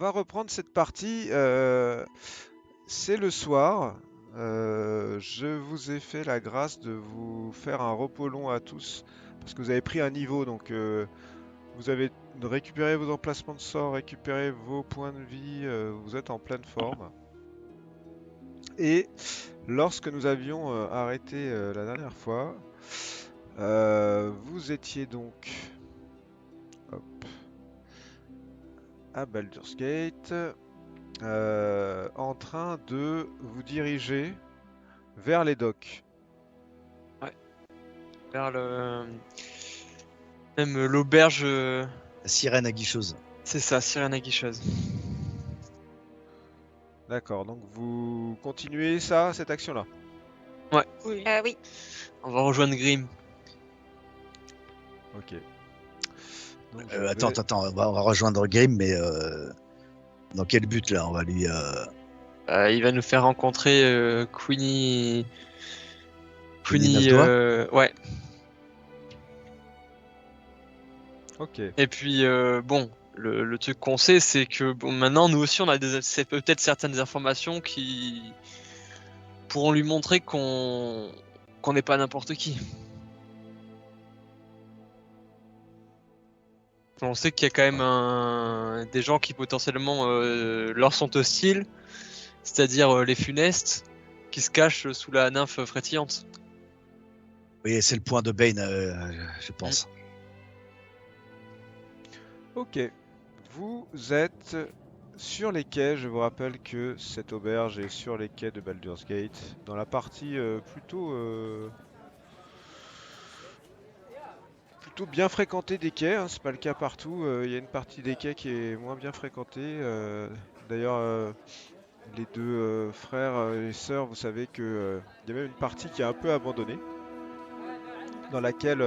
va reprendre cette partie. C'est le soir. Je vous ai fait la grâce de vous faire un repos long à tous parce que vous avez pris un niveau, donc vous avez récupéré vos emplacements de sort, récupéré vos points de vie, vous êtes en pleine forme. Et lorsque nous avions arrêté la dernière fois, vous étiez donc hop, à Baldur's Gate, en train de vous diriger vers les docks. Ouais. Vers même l'auberge. La sirène aguicheuse. C'est ça, sirène aguicheuse. D'accord, donc vous continuez ça, cette action-là. Ouais. Oui. Oui. On va rejoindre Grim. Ok. Donc, Attends, on va rejoindre Grim, mais dans quel but là? On va lui. Il va nous faire rencontrer Queenie. Queenie Neuf-Doigts Ouais. Ok. Et puis bon, le truc qu'on sait, c'est que bon, maintenant nous aussi on a c'est peut-être certaines informations qui pourront lui montrer qu'on n'est pas n'importe qui. On sait qu'il y a quand même des gens qui potentiellement leur sont hostiles, c'est-à-dire les funestes, qui se cachent sous la nymphe frétillante. Oui, c'est le point de Bane, je pense. Ok. Vous êtes sur les quais. Je vous rappelle que cette auberge est sur les quais de Baldur's Gate, dans la partie plutôt bien fréquentée des quais. Hein. C'est pas le cas partout. Il y a une partie des quais qui est moins bien fréquentée. D'ailleurs, les deux frères et sœurs, vous savez que il y a même une partie qui est un peu abandonnée, dans laquelle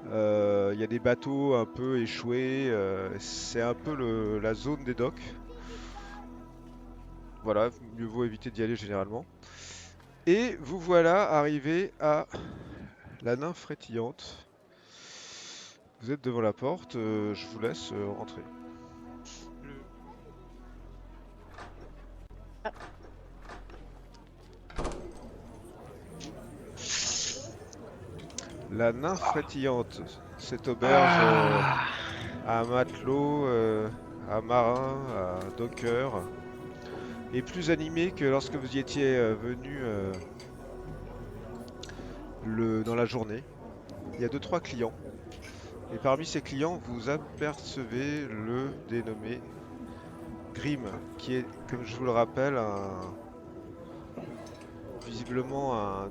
il y a des bateaux un peu échoués. C'est un peu la zone des docks. Voilà, mieux vaut éviter d'y aller généralement. Et vous voilà arrivé à la nymphe frétillante. Vous êtes devant la porte, je vous laisse rentrer. La nymphe frétillante, cette auberge à matelot, à marin, à docker, est plus animée que lorsque vous y étiez venu dans la journée. Il y a 2-3 clients. Et parmi ces clients, vous apercevez le dénommé Grim, qui est, comme je vous le rappelle, visiblement un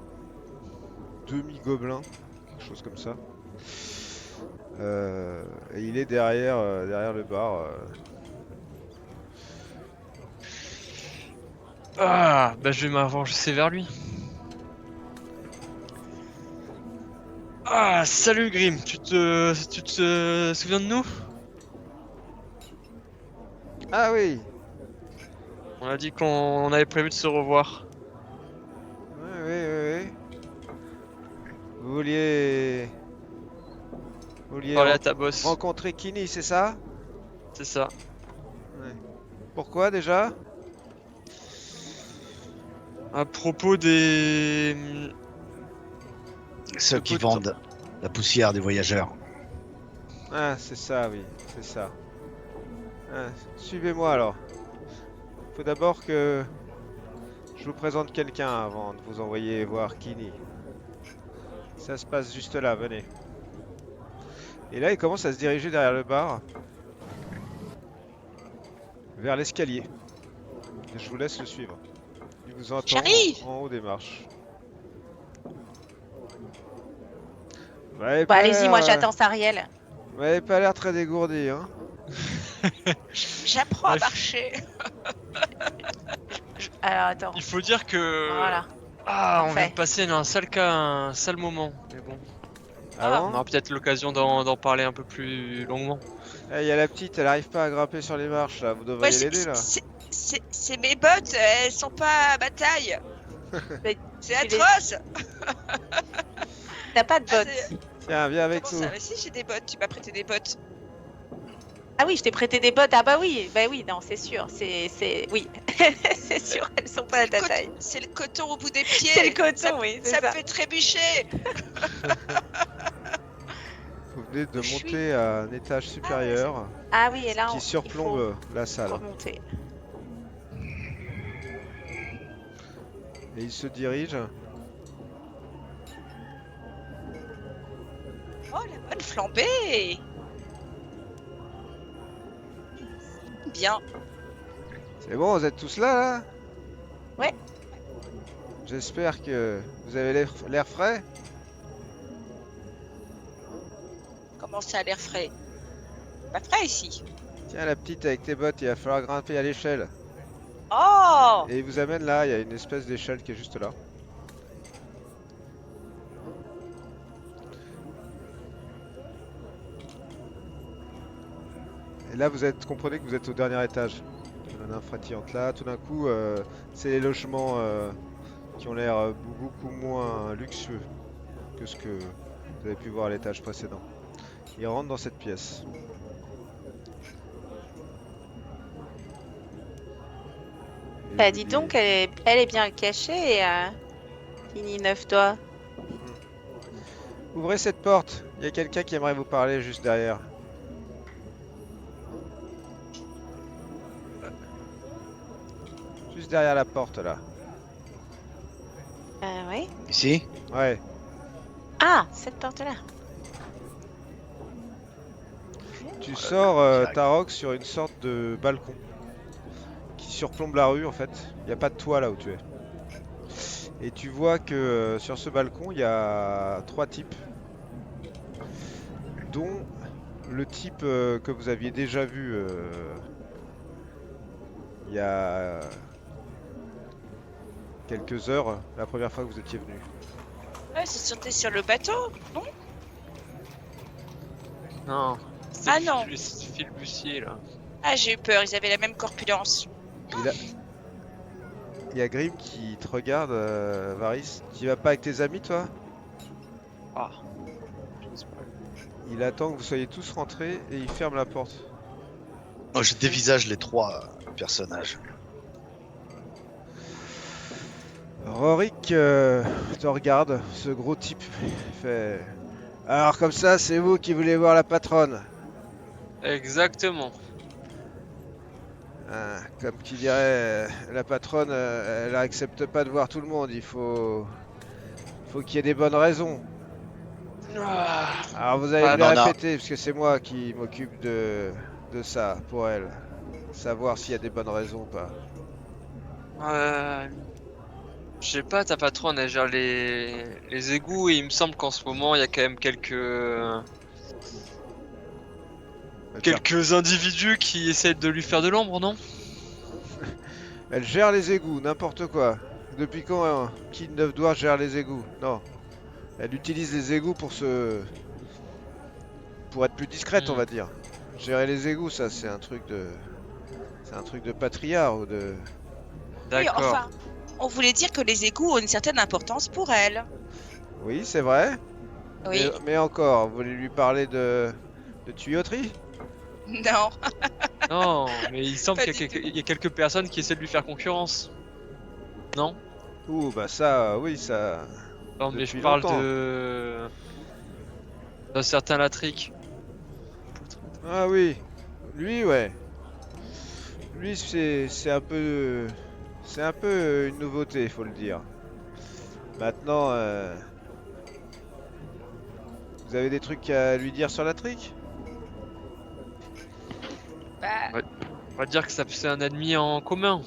demi-gobelin, quelque chose comme ça. Et il est derrière le bar. Bah je vais m'avancer vers lui. Ah, salut Grim, tu te souviens de nous? Ah oui. On a dit qu'on avait prévu de se revoir. Oui. Vous vouliez Parler à ta boss. rencontrer Kini, c'est ça? C'est ça. Ouais. Pourquoi déjà? À propos des... Ceux qui vendent la poussière des voyageurs. Ah, c'est ça, oui, c'est ça. Ah, suivez-moi alors. Faut d'abord que je vous présente quelqu'un avant de vous envoyer voir Kini. Ça se passe juste là, venez. Et là, il commence à se diriger derrière le bar, vers l'escalier. Et je vous laisse le suivre. Il vous entend J'arrive. en haut des marches. Bon, allez-y, moi j'attends Sariel. Vous m'avez pas l'air très dégourdi, hein? J'apprends à marcher. Alors attends. Il faut dire que... Voilà. Ah, on Parfait. vient de passer un sale moment. Mais bon, Ah on bon? aura peut-être l'occasion d'en parler un peu plus longuement. Il y a la petite, elle arrive pas à grimper sur les marches là, vous devriez Ouais, l'aider là. c'est mes bottes, elles sont pas à ma taille. Mais C'est tu les- atroce. T'as pas de Ah, bottes. Tiens, viens avec Comment nous. ça? Mais si, j'ai des bottes, tu m'as prêté des bottes. Ah oui, je t'ai prêté des bottes. Ah bah oui, non, c'est sûr. Oui, c'est sûr, elles sont pas à ta taille. C'est le coton au bout des pieds. C'est le coton, oui, c'est Ça me ça. fait trébucher. Vous venez de Je suis- monter à un étage supérieur Ah oui, et là, qui il surplombe la faut salle. remonter. Et il se dirige. Oh, la bonne flambée. Bien. C'est bon, vous êtes tous là? Ouais. J'espère que vous avez l'air frais. Comment ça a l'air frais? Pas frais ici. Tiens, la petite avec tes bottes, il va falloir grimper à l'échelle. Oh! Et il vous amène là, il y a une espèce d'échelle qui est juste là. Et là, comprenez que vous êtes au dernier étage. La nymphe frétillante là, tout d'un coup, c'est les logements qui ont l'air beaucoup moins luxueux que ce que vous avez pu voir à l'étage précédent. Il rentre dans cette pièce. Et Bah il dis vous donc, dit- elle est bien cachée, Fini 9 doigts. Ouvrez cette porte, il y a quelqu'un qui aimerait vous parler juste derrière. Juste derrière la porte là. Oui. Ici? Ouais. Ah, cette porte-là. Tu sors Tarok sur une sorte de balcon qui surplombe la rue en fait. Il n'y a pas de toit là où tu es. Et tu vois que sur ce balcon il y a 3 types, dont le type que vous aviez déjà vu il y a quelques heures, la première fois que vous étiez venu. Ouais, c'est sauté sur le bateau, non? Non. Ah non. C'est Filbussier là. Ah, j'ai eu peur, ils avaient la même corpulence. Il y a Grim qui te regarde, Varys. Tu vas pas avec tes amis toi? Ah. Je sais pas. Il attend que vous soyez tous rentrés et il ferme la porte. Oh, je dévisage les 3 personnages. Rorik te regarde, ce gros type. Il fait... Alors comme ça, c'est vous qui voulez voir la patronne. Exactement. Ah, comme qui dirait, la patronne, elle accepte pas de voir tout le monde. Faut qu'il y ait des bonnes raisons. Alors vous allez Ah, me les non, non. répéter, parce que c'est moi qui m'occupe de ça pour elle. Savoir s'il y a des bonnes raisons ou pas. Je sais pas, ta patronne elle gère les égouts et il me semble qu'en ce moment il y a quand même quelques individus qui essaient de lui faire de l'ombre, non? Elle gère les égouts, n'importe quoi. Depuis quand Kid Neufdoir gère les égouts? Non. Elle utilise les égouts pour être plus discrète, on va dire. Gérer les égouts, ça c'est un truc de patriarche ou de... Oui, D'accord. enfin, on voulait dire que les égouts ont une certaine importance pour elle. Oui, c'est vrai. Oui. Mais encore, vous voulez lui parler de tuyauterie? Non. Non, mais il semble Pas qu'il y a du il y a quelques personnes qui essaient de lui faire concurrence. Non? Ouh, bah ça, oui, ça... Non, mais je Depuis parle longtemps. d'un certain Latric. Ah oui, lui, ouais. Lui, c'est un peu... C'est un peu une nouveauté, faut le dire. Maintenant, vous avez des trucs à lui dire sur la trick? Bah, On va dire que c'est un ennemi en commun.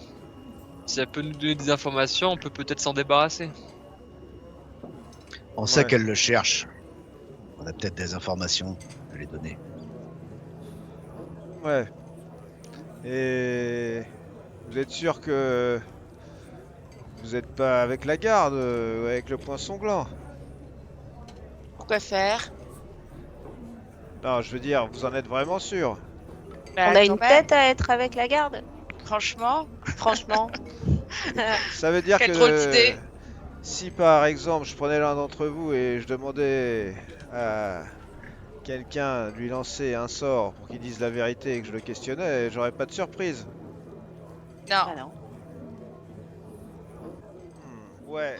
Si elle peut nous donner des informations, on peut peut-être s'en débarrasser. On sait Ouais. qu'elle le cherche. On a peut-être des informations à lui donner. Ouais. Et vous êtes sûr que vous êtes pas avec la garde, ou avec le poinçon gland? pourquoi faire? Non, je veux dire, vous en êtes vraiment sûr? Bah, On a quand une même, tête à être avec la garde, franchement. franchement. Ça veut dire Quelle drôle que d'idée. si par exemple je prenais l'un d'entre vous et je demandais quelqu'un lui lançait un sort pour qu'il dise la vérité et que je le questionnais, j'aurais pas de surprise. Non. Ah non. Ouais.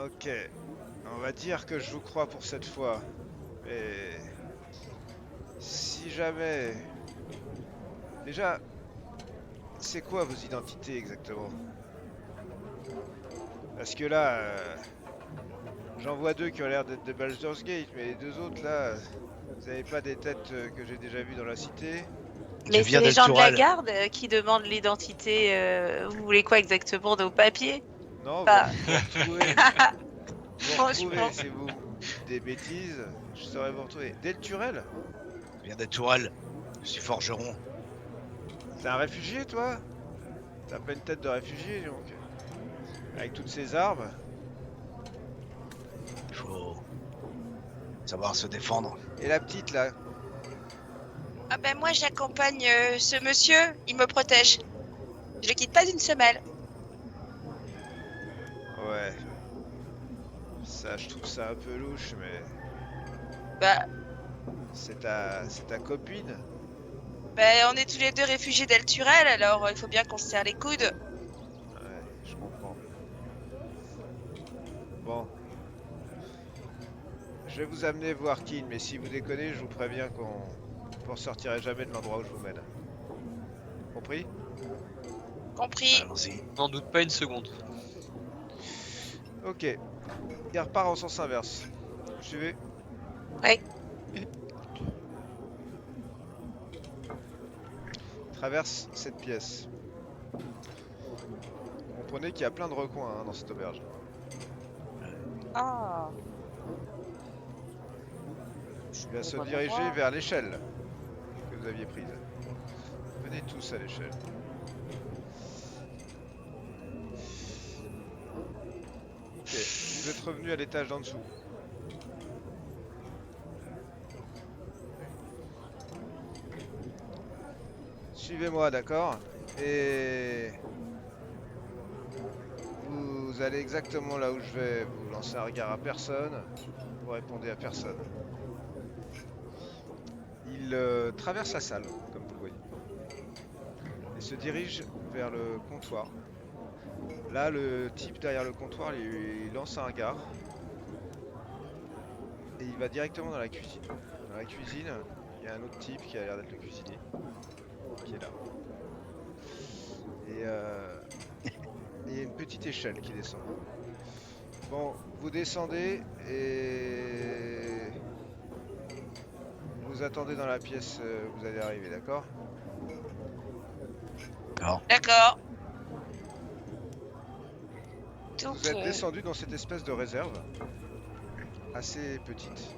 Ok. On va dire que je vous crois pour cette fois. Mais... si jamais... Déjà, c'est quoi vos identités exactement? Parce que là, j'en vois deux qui ont l'air d'être de Baldur's Gate, mais les deux autres là, vous avez pas des têtes que j'ai déjà vues dans la cité? Mais viens c'est les gens de la d'Eltural. garde qui demandent l'identité. Vous voulez quoi exactement, nos papiers? Non, Bah. vous retrouvez. Vous Franchement. retrouvez, si vous me dites des bêtises, je saurais vous retrouver. Delturel? Je viens d'Eltural. Je suis forgeron. T'es un réfugié, toi? T'as pas une tête de réfugié, donc. Avec toutes ces armes. Il faut savoir se défendre. Et la petite, là? Ah ben moi j'accompagne ce monsieur, il me protège. Je le quitte pas d'une semelle. Ouais. Ça, je trouve ça un peu louche, mais... Bah, c'est ta copine? on est tous les deux réfugiés d'Elturel, alors il faut bien qu'on se serre les coudes. Ouais, je comprends. Bon. Je vais vous amener voir Kin, mais si vous déconnez, je vous préviens qu'on ne ressortirait jamais de l'endroit où je vous mène. Compris? Compris. Allons-y. N'en doute pas une seconde. Ok. Il repart en sens inverse. Vous suivez? Oui. Traverse cette pièce. Comprenez qu'il y a plein de recoins dans cette auberge. Ah. Il va se diriger vers l'échelle que vous aviez prise. Venez tous à l'échelle. Ok, vous êtes revenu à l'étage d'en dessous. Suivez-moi, d'accord? Et vous allez exactement là où je vais. Vous lancez un regard à personne. Vous répondez à personne. Il traverse la salle, comme vous le voyez, et se dirige vers le comptoir. Là, le type derrière le comptoir lui lance un regard. Et il va directement dans la cuisine. Dans la cuisine, il y a un autre type qui a l'air d'être le cuisinier, qui est là. Et il y a une petite échelle qui descend. Bon, vous descendez et vous attendez dans la pièce où vous allez arriver, d'accord? D'accord. Donc, Vous êtes descendu dans cette espèce de réserve, assez petite.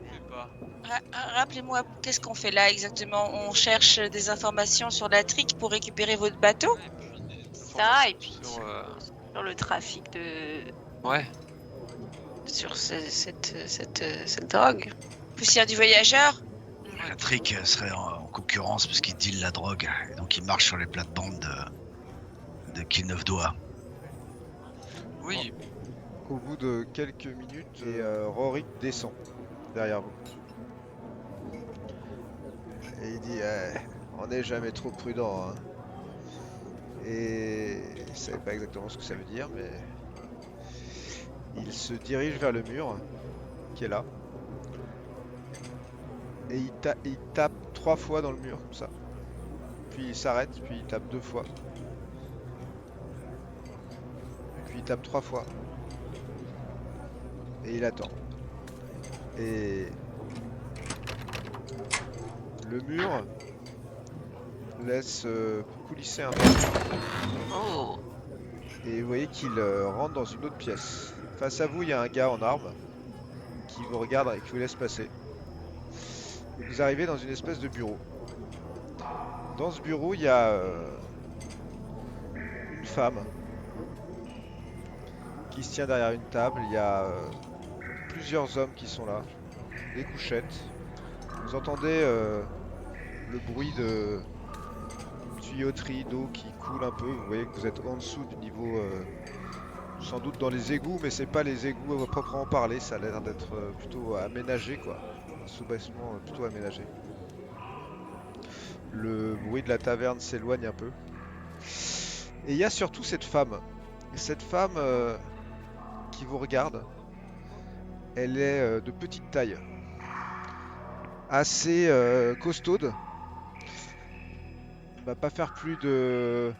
Je sais pas. rappelez-moi, qu'est-ce qu'on fait là exactement? On cherche des informations sur la trique pour récupérer votre bateau? Ça, et puis Sur, sur le trafic de. Ouais. Sur cette drogue. Poussière du voyageur? La trick serait en concurrence parce qu'il deal la drogue. Et donc il marche sur les plates-bandes de Kilneuf-Doigt. Oui. Au bout de quelques minutes, et Rorik descend derrière vous. Et il dit on n'est jamais trop prudent. Hein. Et il ne savait pas exactement ce que ça veut dire, mais il se dirige vers le mur qui est là. Et il tape 3 fois dans le mur comme ça. Puis il s'arrête, puis il tape 2 fois. Puis il tape 3 fois. Et il attend. Et le mur laisse coulisser un peu. Oh. Et vous voyez qu'il rentre dans une autre pièce. Face à vous, il y a un gars en arme qui vous regarde et qui vous laisse passer. Et vous arrivez dans une espèce de bureau. Dans ce bureau, il y a une femme qui se tient derrière une table. Il y a plusieurs hommes qui sont là, des couchettes. Vous entendez le bruit de tuyauterie d'eau qui coule un peu. Vous voyez que vous êtes en dessous du niveau sans doute dans les égouts, mais c'est pas les égouts à proprement parler, ça a l'air d'être plutôt aménagé quoi. Un sous-bassement plutôt aménagé. Le bruit de la taverne s'éloigne un peu. Et il y a surtout cette femme. Et cette femme qui vous regarde, elle est de petite taille. Assez costaude. Elle va pas faire plus de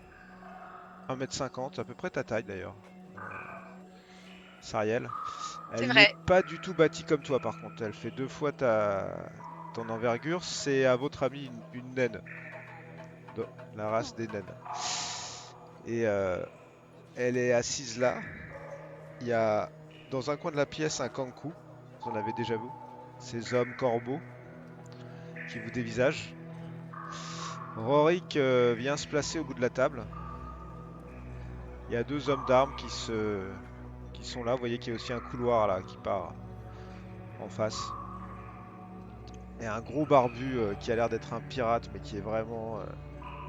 1m50, à peu près ta taille d'ailleurs. Sariel. C'est Elle vrai. n'est pas du tout bâtie comme toi par contre. Elle fait 2 fois ton envergure. C'est à votre avis une naine. La race des naines. Et elle est assise là. Il y a dans un coin de la pièce un kankou. Vous en avez déjà vu. Ces hommes corbeaux qui vous dévisagent. Rorik vient se placer au bout de la table. Il y a 2 hommes d'armes qui sont là. Vous voyez qu'il y a aussi un couloir là qui part en face. Et un gros barbu qui a l'air d'être un pirate mais qui est vraiment...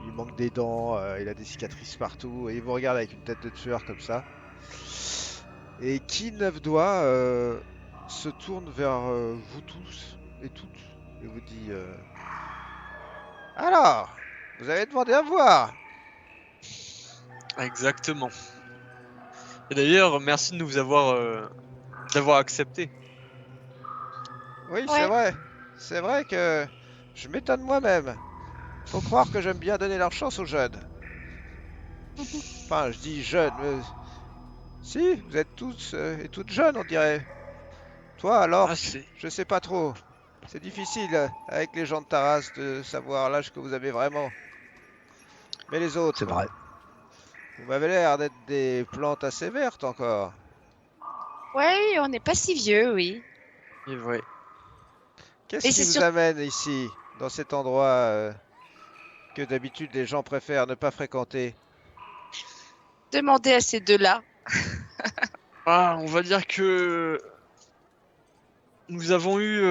il lui manque des dents, il a des cicatrices partout. Et il vous regarde avec une tête de tueur comme ça. Et qui neuf doigts se tourne vers vous tous et toutes et vous dit alors, vous avez demandé à voir. Exactement. Et d'ailleurs, merci de nous avoir d'avoir accepté. Oui, Ouais. c'est vrai que je m'étonne moi-même. Faut croire que j'aime bien donner leur chance aux jeunes. Enfin, je dis jeunes, si, vous êtes tous et toutes jeunes, on dirait. Toi alors, Ah, c'est je sais pas trop. C'est difficile avec les gens de ta race de savoir l'âge que vous avez vraiment. Mais les autres, C'est vrai. vous m'avez l'air d'être des plantes assez vertes encore. Ouais, on n'est pas si vieux, oui. vrai. Qu'est-ce Et qui c'est vous sûr. amène ici, dans cet endroit que d'habitude les gens préfèrent ne pas fréquenter? Demandez à ces deux-là. Ah, on va dire que nous avons eu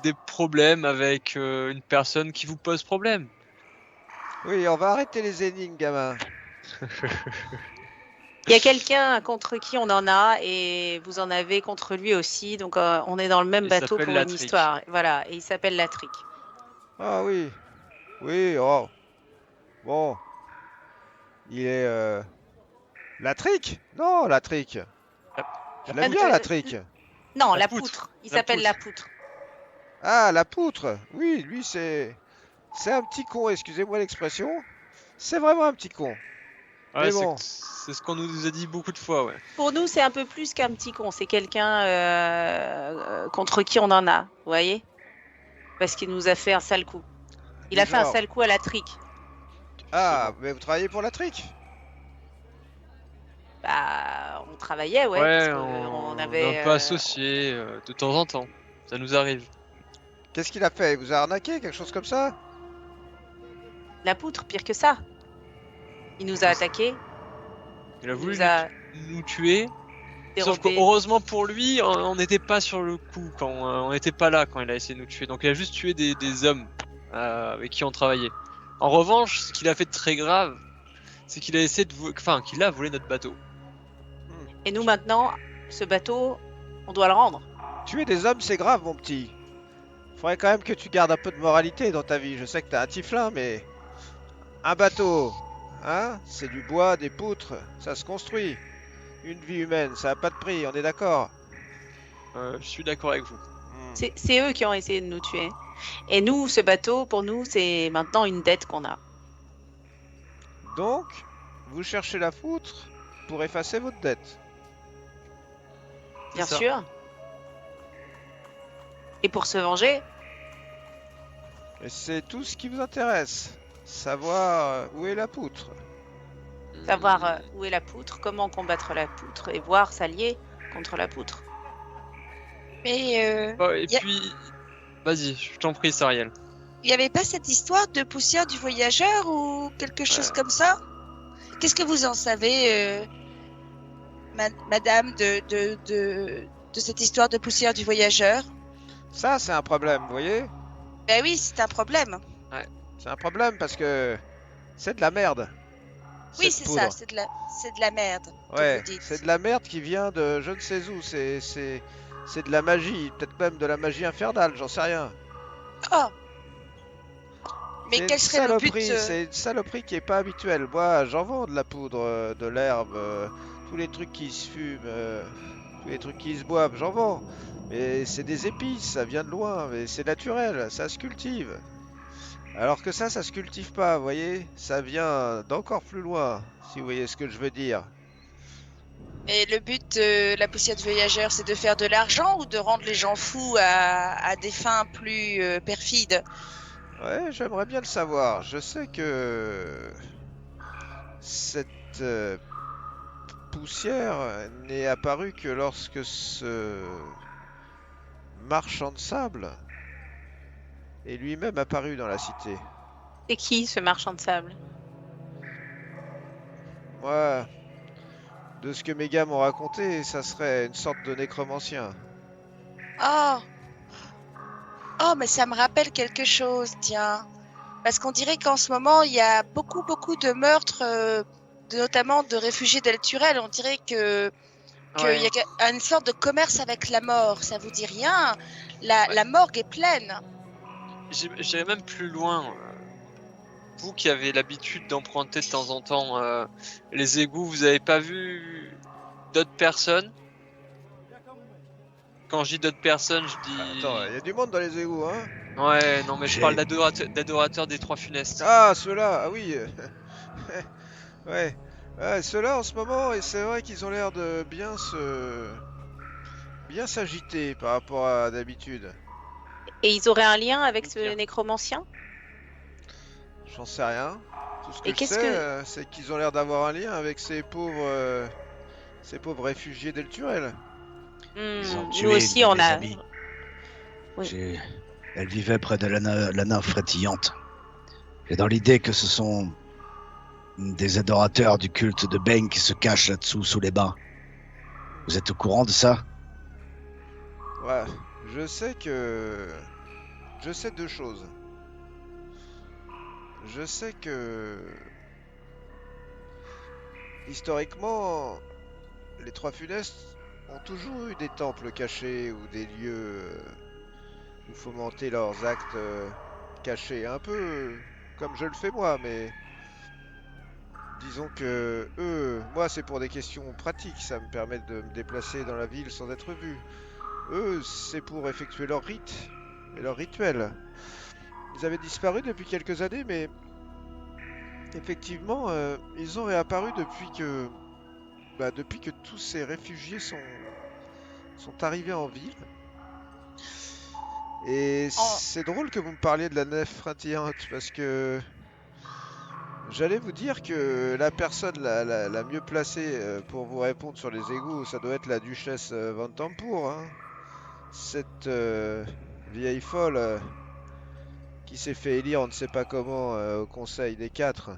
des problèmes avec une personne qui vous pose problème. Oui, on va arrêter les énigmes, gamin. Il y a quelqu'un contre qui on en a et vous en avez contre lui aussi. Donc on est dans le même Il bateau s'appelle pour une Latrick. histoire. Voilà, et il s'appelle Latrick. Ah oui, oui, oh. Bon, il est... Latrick? Non, Latrick. Je l'aime bien, Latrick. Non, La la poutre. poutre. Il La s'appelle poutre. la poutre. Ah, la poutre. Oui, lui, c'est... C'est un petit con, excusez-moi l'expression. C'est vraiment un petit con. Ouais, Mais bon, c'est ce qu'on nous a dit beaucoup de fois, ouais. Pour nous, c'est un peu plus qu'un petit con. C'est quelqu'un contre qui on en a. Vous voyez? Parce qu'il nous a fait un sale coup. Il du a fait un genre- sale coup à Latrick. Ah, mais vous travaillez pour Latrick? Bah, on travaillait, ouais. Ouais, parce que on on est avait. un peu associés de temps en temps. Ça nous arrive. Qu'est-ce qu'il a fait? Il vous a arnaqué, quelque chose comme ça? La poutre, pire que ça. Il nous a attaqués. Il a Il voulu nous a nous tuer. Sauf que dérobé. heureusement pour lui, on n'était pas sur le coup quand on n'était pas là quand il a essayé de nous tuer. Donc il a juste tué des hommes avec qui on travaillait. En revanche, ce qu'il a fait de très grave, c'est qu'il a essayé qu'il a volé notre bateau. Et nous, maintenant, ce bateau, on doit le rendre. Tuer des hommes, c'est grave, mon petit. Faudrait quand même que tu gardes un peu de moralité dans ta vie. Je sais que t'es un tiflin, mais... Un bateau, hein? C'est du bois, des poutres, ça se construit. Une vie humaine, ça a pas de prix, on est d'accord? Je suis d'accord avec vous. C'est eux qui ont essayé de nous tuer. Et nous, ce bateau, pour nous, c'est maintenant une dette qu'on a. Donc, vous cherchez la poutre pour effacer votre dette. C'est Bien ça. sûr. Et pour se venger, Et c'est tout ce qui vous intéresse. Savoir où est la poutre. savoir où est la poutre, comment combattre la poutre et voir s'allier contre la poutre. Mais Et y a- puis, vas-y, je t'en prie, Sariel. il n'y avait pas cette histoire de poussière du voyageur ou quelque chose comme ça? Qu'est-ce que vous en savez, madame, de cette histoire de poussière du voyageur? Ça, c'est un problème, vous voyez? Ben oui, c'est un problème. C'est un problème parce que c'est de la merde. Oui, cette c'est poudre. ça, c'est de la merde. que Ouais, vous dites. c'est de la merde qui vient de je ne sais où. C'est de la magie, peut-être même de la magie infernale, j'en sais rien. Oh, mais C'est une quel serait le but c'est une saloperie qui est pas habituelle. Moi, j'en vends de la poudre, de l'herbe, tous les trucs qui se fument, tous les trucs qui se boivent, j'en vends. Mais c'est des épices, ça vient de loin, mais c'est naturel, ça se cultive. Alors que ça se cultive pas, vous voyez? Ça vient d'encore plus loin, si vous voyez ce que je veux dire. Et le but de la poussière de voyageur, c'est de faire de l'argent ou de rendre les gens fous à des fins plus perfides? Ouais, j'aimerais bien le savoir. Je sais que cette poussière n'est apparue que lorsque ce marchand de sable est lui-même apparu dans la cité. C'est qui ce marchand de sable? Moi, de ce que mes gars m'ont raconté, ça serait une sorte de nécromancien. Oh, oh, mais ça me rappelle quelque chose, tiens. Parce qu'on dirait qu'en ce moment, il y a beaucoup, beaucoup de meurtres, notamment de réfugiés d'El Turel. On dirait qu'il y a une sorte de commerce avec la mort. Ça vous dit rien? La morgue est pleine. J'irais même plus loin. Vous qui avez l'habitude d'emprunter de temps en temps les égouts, vous avez pas vu d'autres personnes? Quand je dis d'autres personnes, je dis... Attends, il y a du monde dans les égouts, hein? Ouais, non, mais je J'ai- parle d'adorateurs des Trois Funestes. Ah, ceux-là, ah oui. Ouais. Ouais, ceux-là en ce moment, et c'est vrai qu'ils ont l'air de bien s'agiter par rapport à d'habitude. Et ils auraient un lien avec ce Bien. nécromancien? J'en sais rien. Tout ce que Et je qu'est-ce sais, que... c'est qu'ils ont l'air d'avoir un lien avec ces pauvres réfugiés d'El Turel. Ils ont Nous tué aussi, une de on mes a... amies. Oui. Elle vivait près de la nymphe frétillante. J'ai dans l'idée que ce sont des adorateurs du culte de Bane qui se cachent là-dessous, sous les bains. Vous êtes au courant de ça? Ouais, je sais que... Je sais deux choses. Je sais que... Historiquement, les Trois Funestes ont toujours eu des temples cachés ou des lieux où fomenter leurs actes cachés. Un peu comme je le fais moi, mais disons que eux, moi c'est pour des questions pratiques, ça me permet de me déplacer dans la ville sans être vu. Eux, c'est pour effectuer leurs rites et leurs rituels. Ils avaient disparu depuis quelques années, mais effectivement, ils ont réapparu depuis que tous ces réfugiés sont arrivés en ville. Et En- c'est drôle que vous me parliez de la nef frétillante, parce que j'allais vous dire que la personne la mieux placée pour vous répondre sur les égouts, ça doit être la duchesse Van Tampour, hein. Cette vieille folle qui s'est fait élire on ne sait pas comment au conseil des quatre.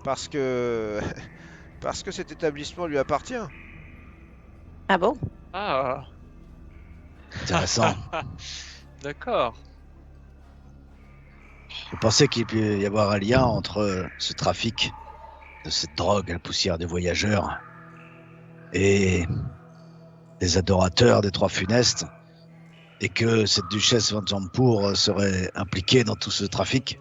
Parce que, parce que cet établissement lui appartient. Ah bon? Ah, Intéressant. d'accord. Vous pensez qu'il peut y avoir un lien entre ce trafic de cette drogue, la poussière des voyageurs, et des adorateurs des Trois Funestes, et que cette duchesse Van Jampour serait impliquée dans tout ce trafic,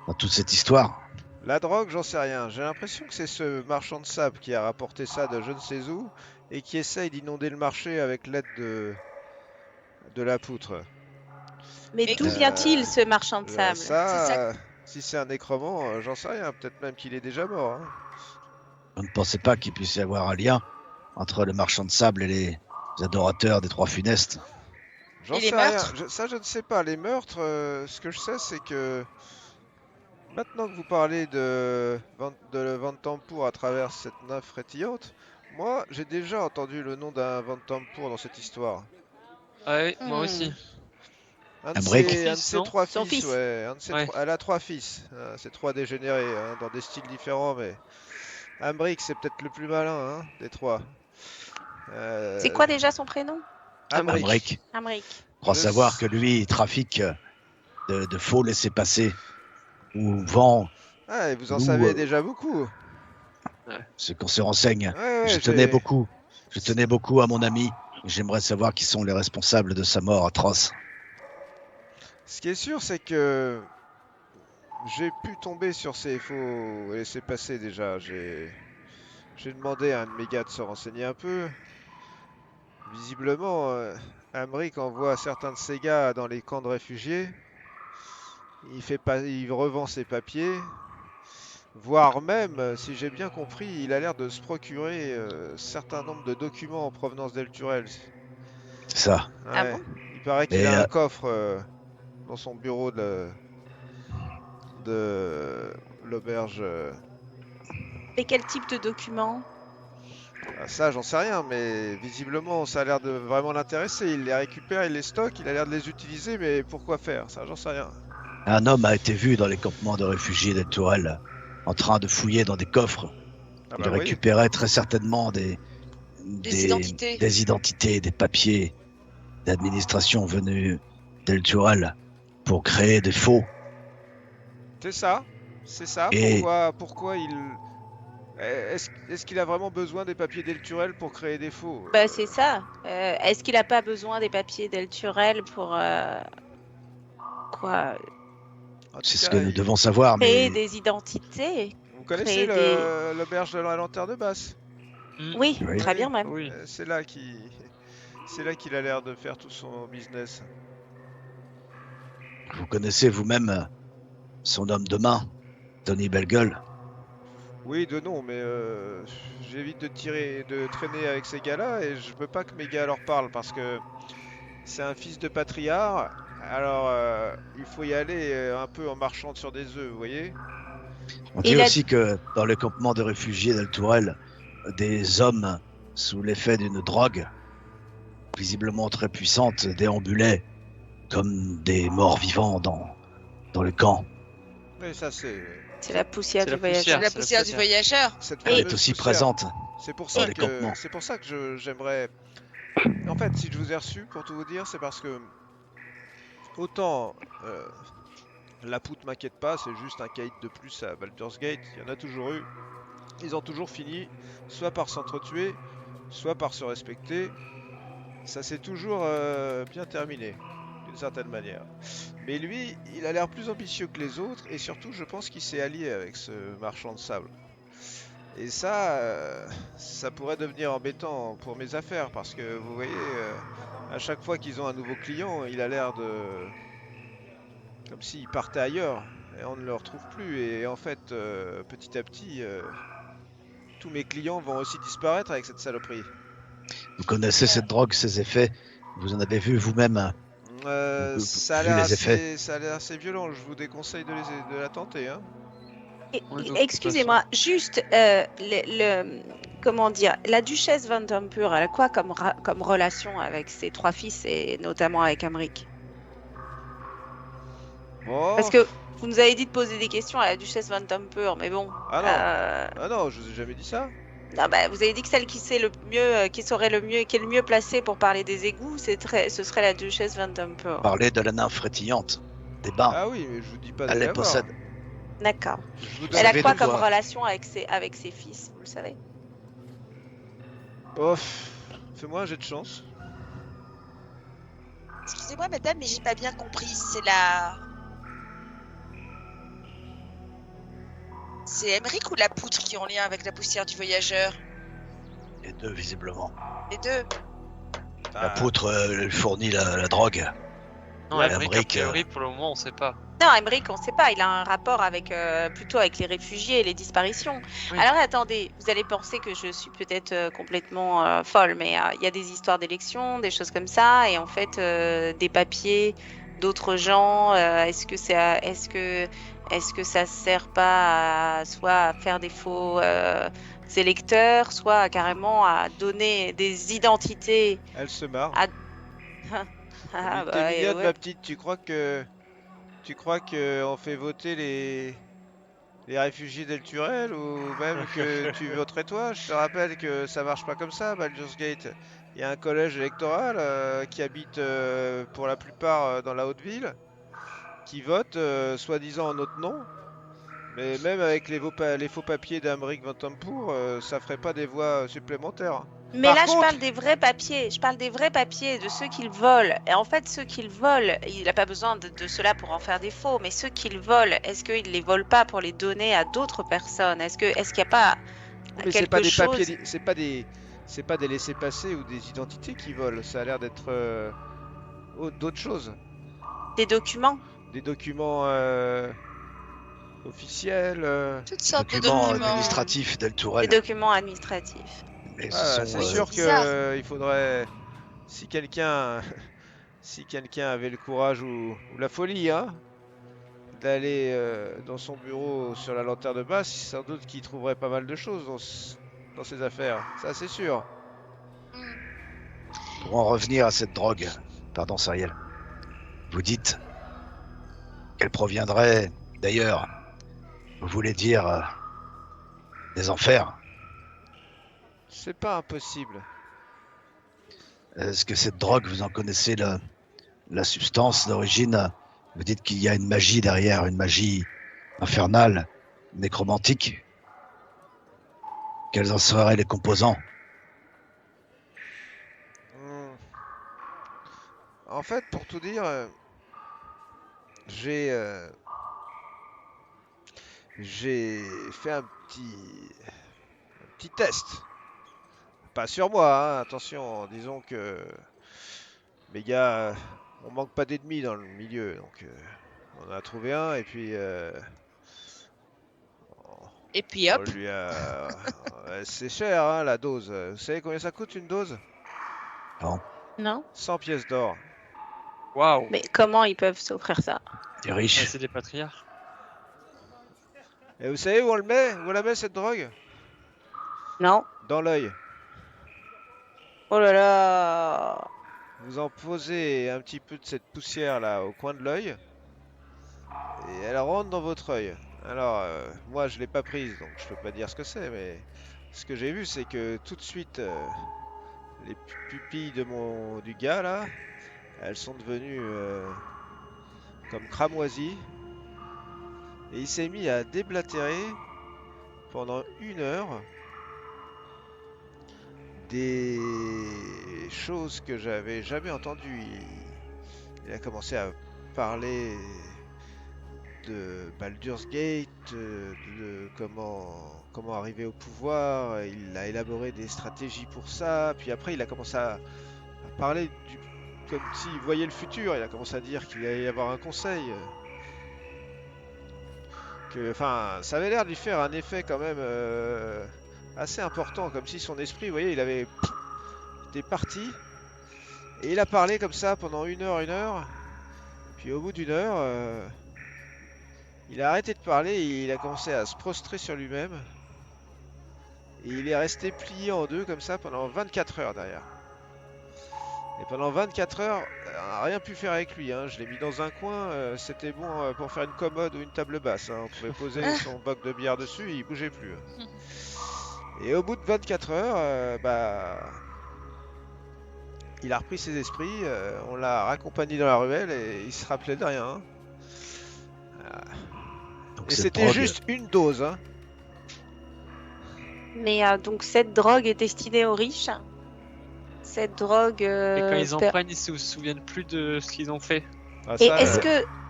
dans toute cette histoire? La drogue, j'en sais rien. J'ai l'impression que c'est ce marchand de sable qui a rapporté ça de je ne sais où et qui essaye d'inonder le marché avec l'aide de la poutre. Mais Mais d'où qui- vient-il, ce marchand de sable? C'est ça. Si c'est un nécromant, j'en sais rien. Peut-être même qu'il est déjà mort, hein. Vous ne pensez pas qu'il puisse y avoir un lien entre le marchand de sable et les adorateurs des Trois Funestes? J'en Et les sais rien. meurtres? Ça, je ne sais pas. Les meurtres, ce que je sais, c'est que maintenant que vous parlez de Van Tampour à travers cette nymphe frétillante, moi, j'ai déjà entendu le nom d'un Van Tampour dans cette histoire. Ah oui, moi Hmm. aussi. Un brick. Un de ses trois Son fils, fils. ouais. Ouais. Elle a trois fils. C'est trois dégénérés, hein, dans des styles différents, mais Ambric, c'est peut-être le plus malin, hein, des trois. C'est quoi déjà son prénom? Un brick. Amric. Je crois Je savoir s- que lui, il trafique de faux laissez-passer ou vend Ah, et vous en Nous, savez déjà beaucoup. c'est qu'on se renseigne. Ouais, Je ouais, tenais beaucoup. Je tenais beaucoup à mon ami. J'aimerais savoir qui sont les responsables de sa mort atroce. Ce qui est sûr, c'est que j'ai pu tomber sur ces faux laissez-passer déjà. J'ai demandé à un de mes gars de se renseigner un peu. Visiblement, Amric envoie certains de ses gars dans les camps de réfugiés. Il revend ses papiers. Voire même, si j'ai bien compris, il a l'air de se procurer certain nombre de documents en provenance d'El Turel. C'est ça. Ah Ouais, bon? il paraît qu'il Mais a un coffre dans son bureau de l'auberge. Et quel type de document? Ah, ça, j'en sais rien, mais visiblement, ça a l'air de vraiment l'intéresser. Il les récupère, il les stocke, il a l'air de les utiliser, mais pourquoi faire? Ça, j'en sais rien. un homme a été vu dans les campements de réfugiés d'El Tourelle en train de fouiller dans des coffres. Ah Il bah oui, récupérait très certainement Des identités. des identités, des papiers d'administration venus d'El Tourelle pour créer des faux. c'est ça. C'est ça. Et Pourquoi il... Est-ce qu'il a vraiment besoin des papiers d'El Turel pour créer des faux? Bah, c'est ça. Est-ce qu'il n'a pas besoin des papiers d'El Turel pour quoi? En tout c'est ce cas, que nous devons savoir, Créer mais des identités? vous connaissez Créer des... l'auberge de la Lanterne de Basse? Oui, Oui. très bien même. Oui. C'est là c'est là qu'il a l'air de faire tout son business. vous connaissez vous-même son homme de main, Tony Bellegueule. Oui, de non, mais j'évite de traîner avec ces gars-là et je veux pas que mes gars leur parlent parce que c'est un fils de patriarche. Alors, il faut y aller un peu en marchant sur des œufs, vous voyez? On Il dit a- aussi que dans le campement de réfugiés d'El Tourelle, des hommes sous l'effet d'une drogue visiblement très puissante déambulaient comme des morts vivants dans le camp. Oui, ça c'est C'est la poussière C'est du la voyageur. poussière. La c'est la poussière du poussière. voyageur. cette Elle est fameuse aussi poussière. présente C'est pour dans ça les que campements. j'aimerais. En fait, si je vous ai reçu, pour tout vous dire, c'est parce que autant la poutre m'inquiète pas, c'est juste un caïd de plus à Baldur's Gate. Il y en a toujours eu. Ils ont toujours fini, soit par s'entretuer, soit par se respecter. Ça s'est toujours bien terminé, d'une certaine manière. Mais lui, il a l'air plus ambitieux que les autres, et surtout, je pense qu'il s'est allié avec ce marchand de sable. Et ça pourrait devenir embêtant pour mes affaires, parce que vous voyez, à chaque fois qu'ils ont un nouveau client, il a l'air de... comme s'il partait ailleurs, et on ne le retrouve plus. Et en fait, petit à petit, tous mes clients vont aussi disparaître avec cette saloperie. Vous connaissez cette drogue, ses effets. Vous en avez vu vous-même vu les effets. Ça a l'air assez violent, je vous déconseille de la tenter, hein. Oui, de toute Excusez-moi, juste comment dire, la duchesse Van Tempur, elle a quoi comme relation avec ses trois fils et notamment avec Amric? Bon, Parce que vous nous avez dit de poser des questions à la duchesse Van Tempur, mais bon. ah non, euh, ah non, je vous ai jamais dit ça. non, bah, vous avez dit que celle qui sait le mieux, qui saurait le mieux, qui est le mieux placée pour parler des égouts, ce serait la duchesse Van Tempur. Parler de la nymphe frétillante, des bains. Ah oui, mais je vous dis pas Elle d'aller les la voir. possède. D'accord. Je vous Vous Elle a savez quoi de comme quoi relation avec ses fils, vous le savez? Oh, fais-moi un jet de chance. Excusez-moi, madame, mais j'ai pas bien compris. C'est Emmerich ou la poutre qui est en lien avec la poussière du voyageur? Les deux, visiblement. Les deux. La Ah, poutre fournit la drogue. Non, Ouais, Emmerich, a Emmerich, priori, pour le moment, on sait pas. Non, Emmerich, on ne sait pas. Il a un rapport avec plutôt avec les réfugiés et les disparitions. Oui. Alors attendez, vous allez penser que je suis peut-être complètement folle, mais il y a des histoires d'élections, des choses comme ça, et en fait des papiers d'autres gens. Est-ce que ça sert pas soit à faire des faux électeurs, soit carrément à donner des identités elle se marre. à Mais bah, t'es mignonne, ouais. ma petite. Tu crois que on fait voter les réfugiés d'El Turel ou même que tu voterais toi? Je te rappelle que ça marche pas comme ça, Baldur's Gate. Il y a un collège électoral qui habite pour la plupart dans la haute ville, qui vote soi-disant en notre nom. Mais même avec les faux papiers d'Amérique Van Tampour, ça ferait pas des voix supplémentaires, hein. Mais Par là, je contre- parle des vrais papiers. Je parle des vrais papiers, de ceux qu'ils volent. Et en fait, ceux qu'ils volent, il n'a pas besoin de cela pour en faire des faux. Mais ceux qu'ils volent, est-ce qu'ils les volent pas pour les donner à d'autres personnes? Est-ce qu'il n'y a pas Mais c'est pas quelque des chose? papiers, c'est pas des laissez-passer ou des identités qui volent. Ça a l'air d'être d'autres choses. Des documents? Des documents officiels. Toutes sortes de Documents documents. administratifs d'El Des Tourelle. documents administratifs. Mais ce Ah, sont, c'est Oui, sûr c'est bizarre. que il faudrait, si quelqu'un, si quelqu'un avait le courage ou la folie, hein, d'aller dans son bureau sur la lanterne de basse, sans doute qu'il trouverait pas mal de choses dans ses affaires. Ça, c'est sûr. Hmm. Pour en revenir à cette drogue, pardon Sariel, vous dites qu'elle proviendrait d'ailleurs, vous voulez dire des enfers. C'est pas impossible. Est-ce que cette drogue, vous en connaissez la substance d'origine? Vous dites qu'il y a une magie derrière, une magie infernale, nécromantique. Quels en seraient les composants? Hmm. En fait, pour tout dire, j'ai fait un petit test. Pas sur moi, hein, attention. Disons que les gars, on manque pas d'ennemis dans le milieu, donc on en a trouvé un et puis Et puis on hop. lui a. Ouais, c'est cher, hein, la dose. Vous savez combien ça coûte une dose? Non? 100 pièces d'or. Waouh. Mais comment ils peuvent s'offrir ça? Des Ah, riches. c'est des patriarches. Et vous savez où on le met? Où on la met cette drogue? Non? Dans l'œil. Oh là là! Vous en posez un petit peu de cette poussière là au coin de l'œil et elle rentre dans votre œil. Alors moi je l'ai pas prise donc je peux pas dire ce que c'est, mais ce que j'ai vu c'est que tout de suite les pupilles du gars là, elles sont devenues comme cramoisies et il s'est mis à déblatérer pendant 1 heure des choses que j'avais jamais entendues. Il a commencé à parler de Baldur's Gate, de comment arriver au pouvoir. Il a élaboré des stratégies pour ça. Puis après, il a commencé à parler comme s'il voyait le futur. Il a commencé à dire qu'il allait y avoir un conseil. Enfin, ça avait l'air de lui faire un effet quand même assez important, comme si son esprit, vous voyez, il était parti. Et il a parlé comme ça pendant 1 heure. Puis au bout d'1 heure, il a arrêté de parler et il a commencé à se prostrer sur lui-même. Et il est resté plié en deux comme ça pendant 24 heures derrière. Et pendant 24 heures, on n'a rien pu faire avec lui, hein. Je l'ai mis dans un coin, c'était bon pour faire une commode ou une table basse, hein. On pouvait poser son boc de bière dessus et il bougeait plus. Et au bout de 24 heures, il a repris ses esprits, on l'a raccompagné dans la ruelle et il se rappelait de rien, hein. Donc Et cette c'était drogue, juste une dose, hein. Mais donc cette drogue est destinée aux riches. Cette drogue. Et quand ils en per- prennent, ils se souviennent plus de ce qu'ils ont fait. Ah, Et ça,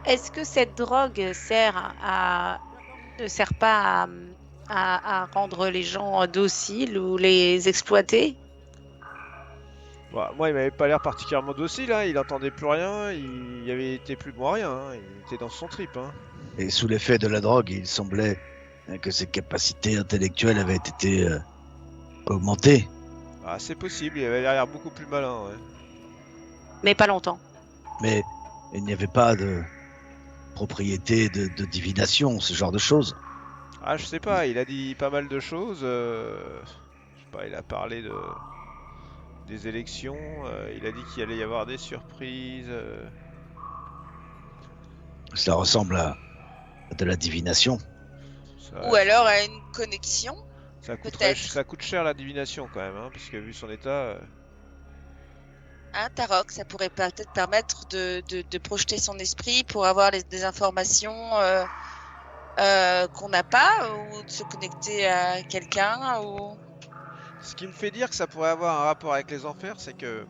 est-ce que cette drogue ne sert pas à rendre les gens dociles ou les exploiter? bah, moi, il m'avait pas l'air particulièrement docile, hein. Il entendait plus rien, il avait été plus de moi rien, hein. Il était dans son trip, hein. et sous l'effet de la drogue, il semblait que ses capacités intellectuelles avaient été augmentées. Ah, c'est possible, il avait l'air beaucoup plus malin, ouais. Mais pas longtemps. Mais il n'y avait pas de propriété de divination, ce genre de choses. Ah, je sais pas, il a dit pas mal de choses. Je sais pas, il a parlé des élections, il a dit qu'il allait y avoir des surprises. Cela ressemble à de la divination. Ça, Ou alors à une connexion. ça peut-être. ça coûte cher la divination quand même, hein, parce que vu son état. Un tarot, ça pourrait peut-être permettre de projeter son esprit pour avoir des informations qu'on n'a pas, ou de se connecter à quelqu'un, ou... Ce qui me fait dire que ça pourrait avoir un rapport avec les enfers, c'est que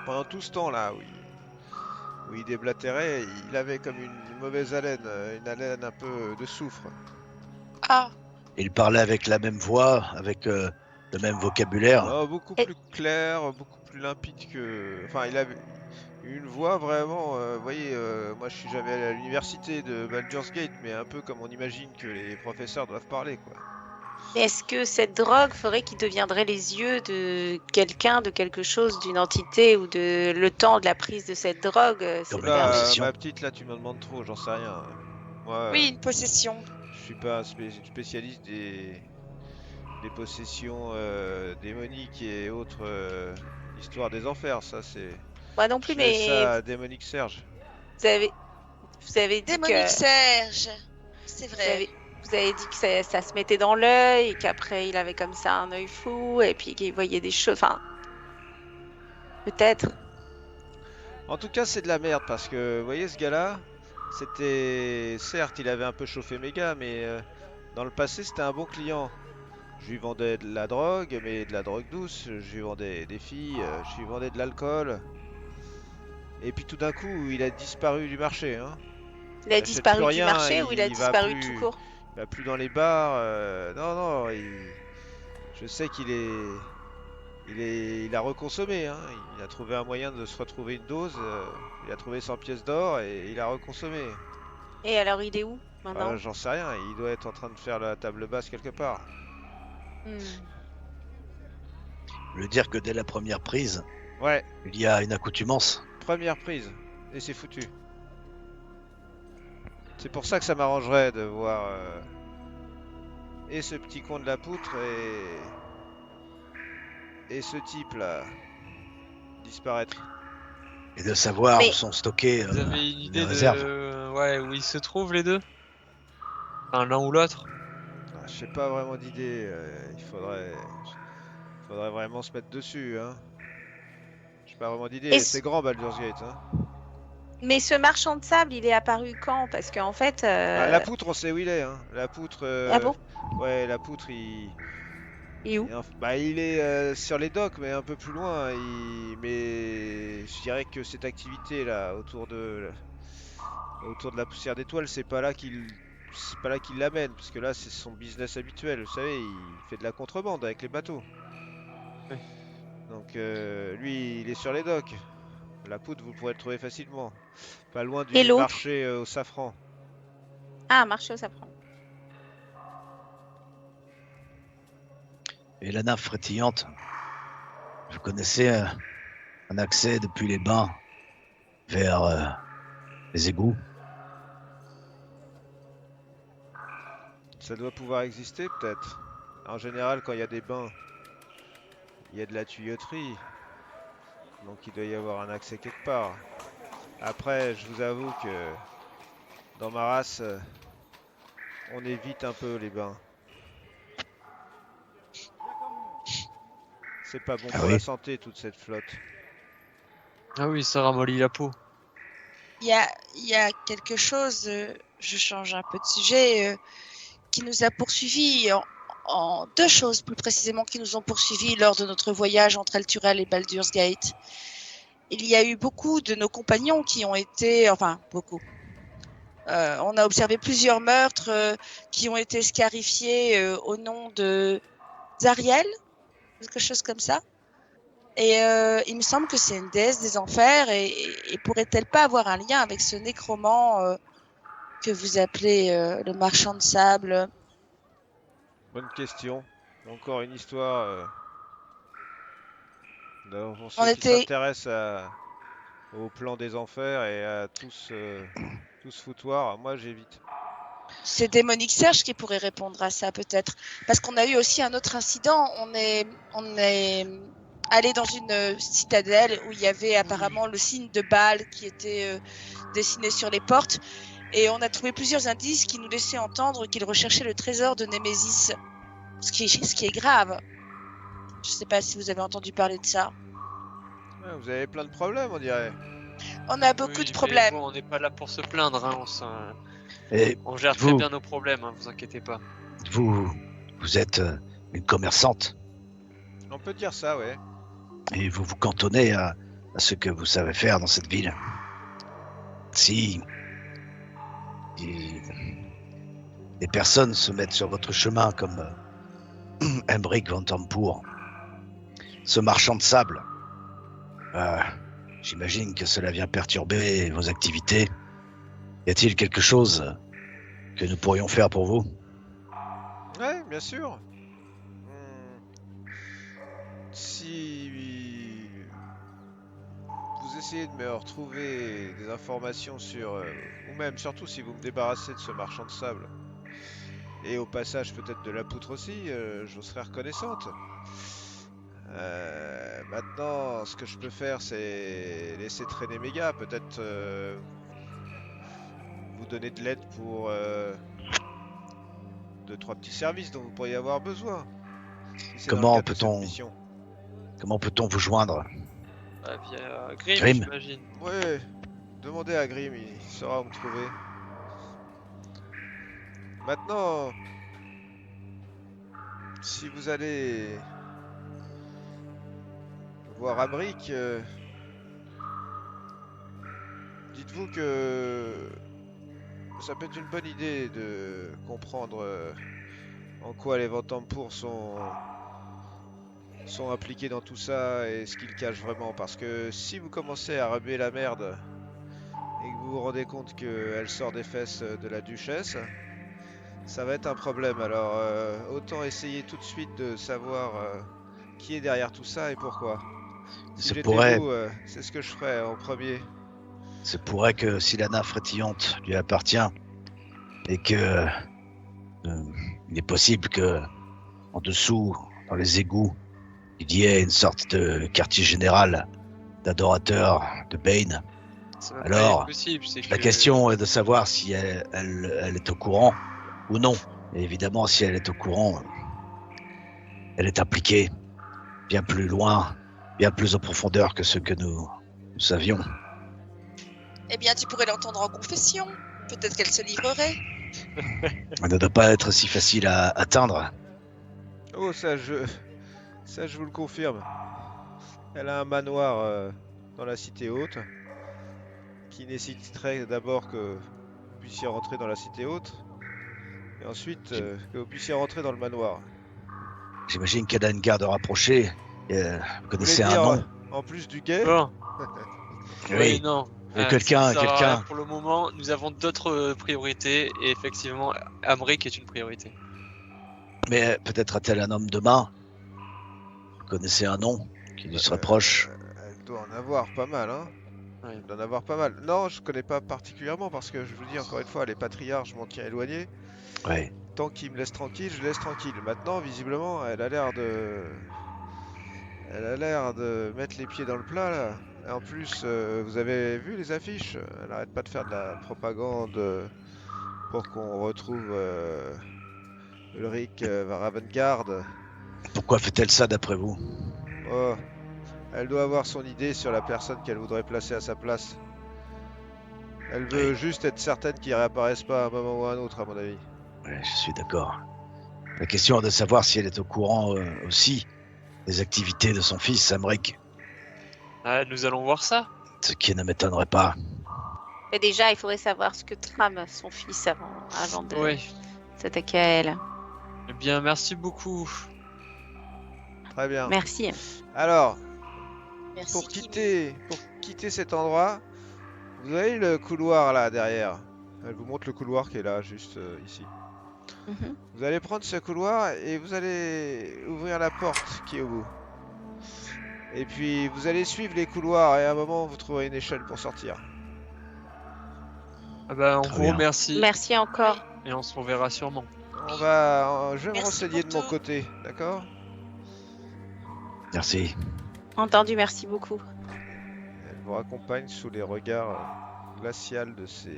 pendant tout ce temps-là où il déblatérait, il avait comme une mauvaise haleine, une haleine un peu de soufre. Ah, Il parlait avec la même voix, avec le même vocabulaire. Beaucoup Et- plus clair, beaucoup plus limpide que... Enfin, il avait une voix vraiment... vous voyez, moi je suis jamais allé à l'université de Baldur's Gate, mais un peu comme on imagine que les professeurs doivent parler, quoi. Mais est-ce que cette drogue ferait qu'il deviendrait les yeux de quelqu'un, de quelque chose, d'une entité, ou de le temps de la prise de cette drogue Comme c'est une un- Là, possession. ma petite, là, tu m'en demandes trop, j'en sais rien. Moi, oui, une possession. je suis pas un spécialiste des possessions démoniques et autres histoires des enfers. Ça, c'est. Moi non Je plus, laisse mais ça à Démonique Serge. vous avez, vous avez dit Démonique que Serge. C'est vrai. vous avez dit que ça se mettait dans l'œil, et qu'après il avait comme ça un œil fou, et puis qu'il voyait des choses. Enfin, peut-être. En tout cas, c'est de la merde parce que, vous voyez, ce gars-là, c'était. Certes, il avait un peu chauffé mes gars, mais dans le passé, c'était un bon client. Je lui vendais de la drogue, mais de la drogue douce. Je lui vendais des filles, je lui vendais de l'alcool. Et puis tout d'un coup, il a disparu du marché, hein. Il a Il achète disparu plus du rien, marché ou il a il va disparu tout plus, court? il va plus dans les bars. Non, non, je sais il a reconsommé, hein. Il a trouvé un moyen de se retrouver une dose. Il a trouvé 100 pièces d'or et il a reconsommé. Et alors il est où maintenant? J'en sais rien. Il doit être en train de faire la table basse quelque part. Hmm. Je veux dire que dès la première prise, Ouais, il y a une accoutumance. première prise et c'est foutu. C'est pour ça que ça m'arrangerait de voir et ce petit con de la poutre et ce type là disparaître. Et de savoir Mais- où sont stockés Vous avez une les idée réserves. de ouais, où ils se trouvent les deux? Enfin, l'un ou l'autre? Ah, je sais pas vraiment d'idée. Faudrait vraiment se mettre dessus, hein. J'ai pas vraiment d'idée. Et C'est grand Baldur's Gate, hein. Mais ce marchand de sable, il est apparu quand? Parce qu'en fait. Ah, la poutre, on sait où il est, hein. La poutre. Ah bon? Ouais, la poutre, il. Il est où? Bah, il est sur les docks, mais un peu plus loin. Mais je dirais que cette activité là, autour de la poussière d'étoiles, c'est pas là qu'il l'amène, parce que là, c'est son business habituel. Vous savez, il fait de la contrebande avec les bateaux. Oui. Donc, lui, il est sur les docks. La poutre, vous pourrez le trouver facilement. Pas loin Et du l'autre? marché au safran. Ah, marché au safran. Et la nappe frétillante, vous connaissez un accès depuis les bains vers les égouts. Ça doit pouvoir exister, peut-être. En général, quand il y a des bains, il y a de la tuyauterie. Donc il doit y avoir un accès quelque part. Après, je vous avoue que dans ma race, on évite un peu les bains. C'est pas bon Ah pour oui. la santé, toute cette flotte. Ah oui, ça ramollit la peau. Il y a quelque chose, je change un peu de sujet, qui nous a poursuivis en deux choses plus précisément qui nous ont poursuivis lors de notre voyage entre Elturel et Baldur's Gate. Il y a eu beaucoup de nos compagnons qui ont été, enfin beaucoup. On a observé plusieurs meurtres qui ont été scarifiés au nom de Zariel, quelque chose comme ça. Et il me semble que c'est une déesse des enfers et pourrait-elle pas avoir un lien avec ce nécromant que vous appelez le marchand de sable? Bonne question. Encore une histoire. Pour On ceux qui était- s'intéressent au plan des enfers et à tout ce foutoir, moi j'évite. C'est Démonique Serge qui pourrait répondre à ça peut-être. Parce qu'on a eu aussi un autre incident. On est allé dans une citadelle où il y avait apparemment le signe de Baal qui était dessiné sur les portes. Et on a trouvé plusieurs indices qui nous laissaient entendre qu'il recherchait le trésor de Némésis. Ce qui est grave. Je sais pas si vous avez entendu parler de ça. Ouais, vous avez plein de problèmes, on dirait. On a beaucoup Oui, de mais problèmes. bon, on n'est pas là pour se plaindre, hein, Et On gère très vous, bien nos problèmes, hein, vous inquiétez pas. vous êtes une commerçante On peut dire ça, ouais. et vous vous cantonnez à ce que vous savez faire dans cette ville. Si des personnes se mettent sur votre chemin comme Emmerich von Tampour, ce marchand de sable, j'imagine que cela vient perturber vos activités. Y a-t-il quelque chose que nous pourrions faire pour vous? Ouais, bien sûr. Si vous essayez de me retrouver des informations sur, ou même surtout si vous me débarrassez de ce marchand de sable, et au passage peut-être de la poutre aussi, je vous serai reconnaissante. Maintenant, ce que je peux faire, c'est laisser traîner mes gars, peut-être vous donner de l'aide pour 2-3 petits services dont vous pourriez avoir besoin. Si c'est dans le Comment cadre de cette mission. vous joindre? Via Grimm, Grimm. j'imagine. Ouais, demandez à Grimm, il saura où me trouver. Maintenant, si vous allez voir Amric, dites-vous que ça peut être une bonne idée de comprendre en quoi les Vantampour sont impliqués dans tout ça et ce qu'ils cachent vraiment. Parce que si vous commencez à remuer la merde et que vous vous rendez compte qu'elle sort des fesses de la duchesse, ça va être un problème. Alors autant essayer tout de suite de savoir qui est derrière tout ça et pourquoi. Si Ce j'étais pourrait, vous, c'est ce que je ferais en premier. se pourrait que si la nappe frétillante lui appartient et que il est possible que en dessous, dans les égouts, il y ait une sorte de quartier général d'adorateurs de Bane. C'est même Alors, pas impossible, c'est La que... question est de savoir si elle est au courant ou non. Et évidemment, si elle est au courant, elle est impliquée bien plus loin, bien plus en profondeur que ce que nous savions. Eh bien, tu pourrais l'entendre en confession. Peut-être qu'elle se livrerait. Elle ne doit pas être si facile à atteindre. Oh, ça je vous le confirme. Elle a un manoir dans la cité haute qui nécessiterait d'abord que vous puissiez rentrer dans la cité haute et ensuite que vous puissiez rentrer dans le manoir. J'imagine qu'elle a une garde rapprochée. Vous Vous voulez connaissez un dire nom? en plus du guet? Bon, Oui. oui, non. Et quelqu'un, ça sert à rien quelqu'un. pour le moment, nous avons d'autres priorités et effectivement, Amric est une priorité. Mais peut-être a-t-elle un homme de main? Vous connaissez un nom qui lui serait proche? Elle doit en avoir pas mal, hein? Oui. Elle doit en avoir pas mal. Non, je connais pas particulièrement parce que je vous dis encore une fois, les patriarches, je m'en tiens éloigné. Oui. Tant qu'ils me laissent tranquille, je laisse tranquille. Maintenant, visiblement, elle a l'air de mettre les pieds dans le plat là. Et en plus, vous avez vu les affiches? Elle arrête pas de faire de la propagande pour qu'on retrouve Ulrich Ravengard. Pourquoi fait-elle ça d'après vous? Oh, elle doit avoir son idée sur la personne qu'elle voudrait placer à sa place. Elle veut juste être certaine qu'il réapparaisse pas à un moment ou à un autre, à mon avis. Oui, je suis d'accord. La question est de savoir si elle est au courant aussi des activités de son fils, Amric. Ah, nous allons voir ça. Ce qui ne m'étonnerait pas. Mais déjà, il faudrait savoir ce que trame son fils avant de Oui. s'attaquer à elle. Eh bien, merci beaucoup. Très bien. Merci. Alors, Merci. pour Kimi. quitter cet endroit, vous avez le couloir là derrière. Elle vous montre le couloir qui est là, juste ici. Mhm. Vous allez prendre ce couloir et vous allez ouvrir la porte qui est au bout. Et puis vous allez suivre les couloirs et à un moment vous trouverez une échelle pour sortir. Ah bah, on Très vous bien. remercie Merci encore. et on se reverra sûrement. Je vais me Merci renseigner pour de mon tout. côté, d'accord? Merci. Entendu, merci beaucoup. Elle vous raccompagne sous les regards glacials de ses...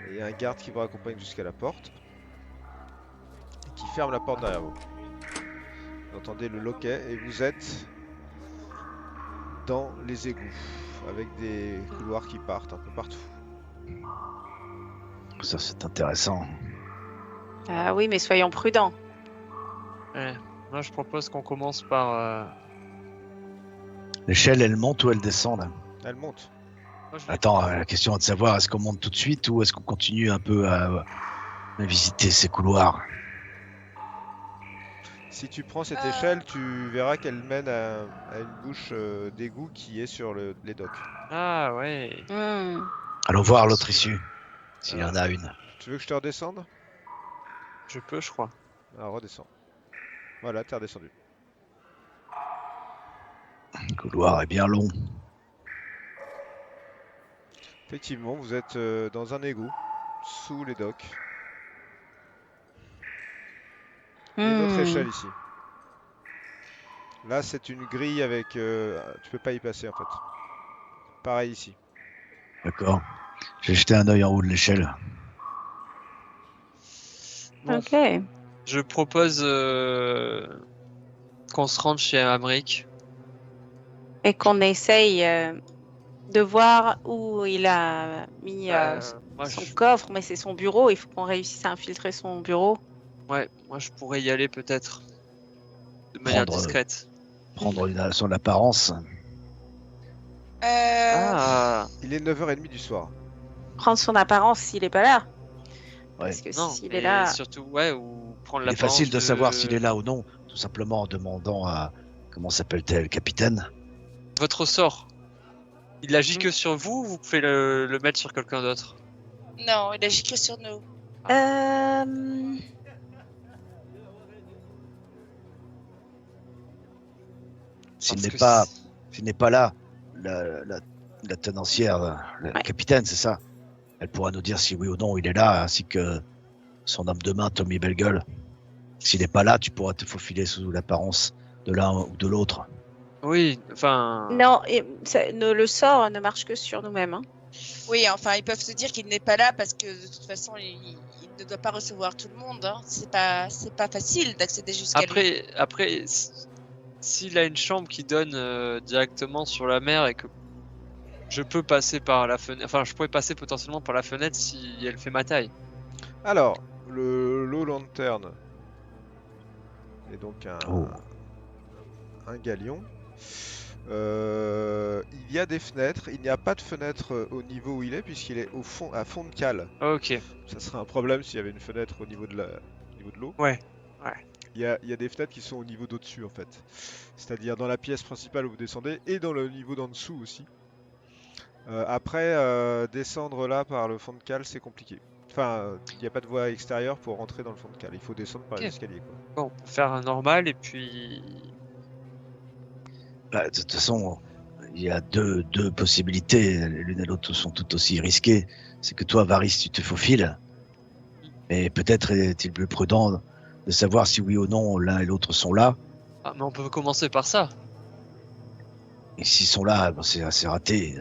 Et il y a un garde qui vous raccompagne jusqu'à la porte. Et qui ferme la porte derrière vous. Vous entendez le loquet et vous êtes dans les égouts. Avec des couloirs qui partent un peu partout. Ça, c'est intéressant. Ah oui, mais soyons prudents. Ouais. Moi, je propose qu'on commence par. L'échelle, elle monte ou elle descend là? Elle monte. Moi, je vais- Attends, la question est de savoir est-ce qu'on monte tout de suite ou est-ce qu'on continue un peu à visiter ces couloirs? Si tu prends cette Euh. échelle, tu verras qu'elle mène à une bouche d'égout qui est sur les docks. Ah ouais. Hmm. Allons voir l'autre issue, s'il y en a une. Tu veux que je te redescende? Je peux, je crois. Alors redescends. Voilà, t'es redescendu. Le couloir est bien long. Effectivement, vous êtes dans un égout, sous les docks. Il y a une autre Hmm. échelle ici. Là, c'est une grille avec... tu peux pas y passer en fait. Pareil ici. D'accord. J'ai jeté un œil en haut de l'échelle. Bon, Ok. je propose qu'on se rende chez Amric. Et qu'on essaye de voir où il a mis Moi, son je... coffre, mais c'est son bureau. Il faut qu'on réussisse à infiltrer son bureau. Ouais, moi, je pourrais y aller peut-être. De manière Prendre- discrète. Prendre son apparence. Ah, Il est 9h30 du soir. Prendre son apparence s'il est pas là. Ouais. Parce que non. s'il Mais est là. surtout, ouais, ou prendre Il est l'apparence facile de savoir s'il est là ou non, tout simplement en demandant à... Comment s'appelle-t-elle, capitaine? Votre sort. Il agit que sur vous ou vous pouvez le mettre sur quelqu'un d'autre? Non, il agit que sur nous. S'il Parce n'est que pas, c'est- s'il n'est pas là, la tenancière, la Ouais. capitaine, c'est ça. Elle pourra nous dire si oui ou non il est là, ainsi que son homme de main, Tommy Bellegueule. S'il n'est pas là, tu pourras te faufiler sous l'apparence de l'un ou de l'autre. Oui, enfin. Non, le sort ne marche que sur nous-mêmes. Hein. Oui, enfin, ils peuvent se dire qu'il n'est pas là parce que de toute façon, il ne doit pas recevoir tout le monde. Hein. C'est pas facile d'accéder jusqu'à lui. Après, s'il a une chambre qui donne directement sur la mer et que je peux passer par la fenêtre, enfin, je pourrais passer potentiellement par la fenêtre si elle fait ma taille. Alors, l'eau lanterne est donc Oh. un galion. Il y a des fenêtres. Il n'y a pas de fenêtre au niveau où il est puisqu'il est au fond, à fond de cale. Ok, Ça serait un problème s'il y avait une fenêtre au niveau de l'eau. ouais. Il y a des fenêtres qui sont au niveau d'au-dessus en fait. C'est-à-dire dans la pièce principale où vous descendez et dans le niveau d'en dessous aussi. Après, descendre là par le fond de cale, c'est compliqué. Enfin, il n'y a pas de voie extérieure pour rentrer dans le fond de cale. Il faut descendre par Ok. les escaliers. Quoi. Bon, on peut faire un normal et puis. Bah, de toute façon, il y a deux possibilités. L'une et l'autre sont tout aussi risquées. C'est que toi, Varys, tu te faufiles. Mais peut-être est-il plus prudent de savoir si oui ou non l'un et l'autre sont là. Ah, mais on peut commencer par ça. Et s'ils sont là, bon, c'est raté.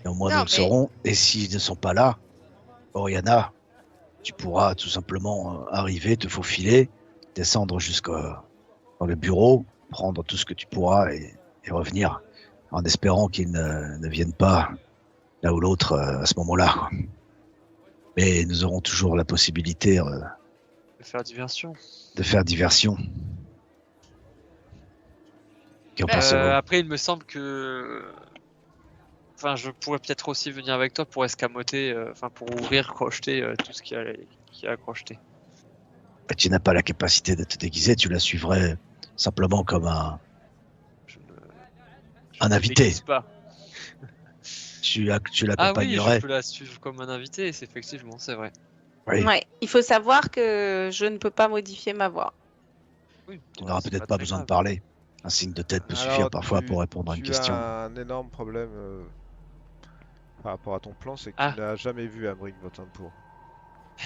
Et au moins Non, nous le mais- saurons. Et s'ils ne sont pas là, Oriana, tu pourras tout simplement arriver, te faufiler, descendre jusqu'à dans le bureau, prendre tout ce que tu pourras et revenir en espérant qu'ils ne viennent pas l'un ou l'autre à ce moment-là. Quoi. Mais nous aurons toujours la possibilité De faire diversion. de faire diversion. Qu'en pensez-vous? Après, il me semble que. Enfin, je pourrais peut-être aussi venir avec toi pour escamoter, enfin pour ouvrir, crocheter tout ce qu'il y a à crocheter. Bah, tu n'as pas la capacité de te déguiser, tu la suivrais simplement comme Je ne- un ne invité. m'excuse pas. Tu Ah oui, l'accompagnerais. je peux la suivre comme un invité, c'est effectivement, c'est vrai. Oui. Ouais. Il faut savoir que je ne peux pas modifier ma voix. Oui, Tu bon, n'auras c'est peut-être pas très besoin de grave. parler. Un signe de tête peut suffire Alors, parfois pour répondre à une tu question. as un énorme problème par rapport à ton plan, c'est que Ah. tu n'as jamais vu Ambric Votinpour.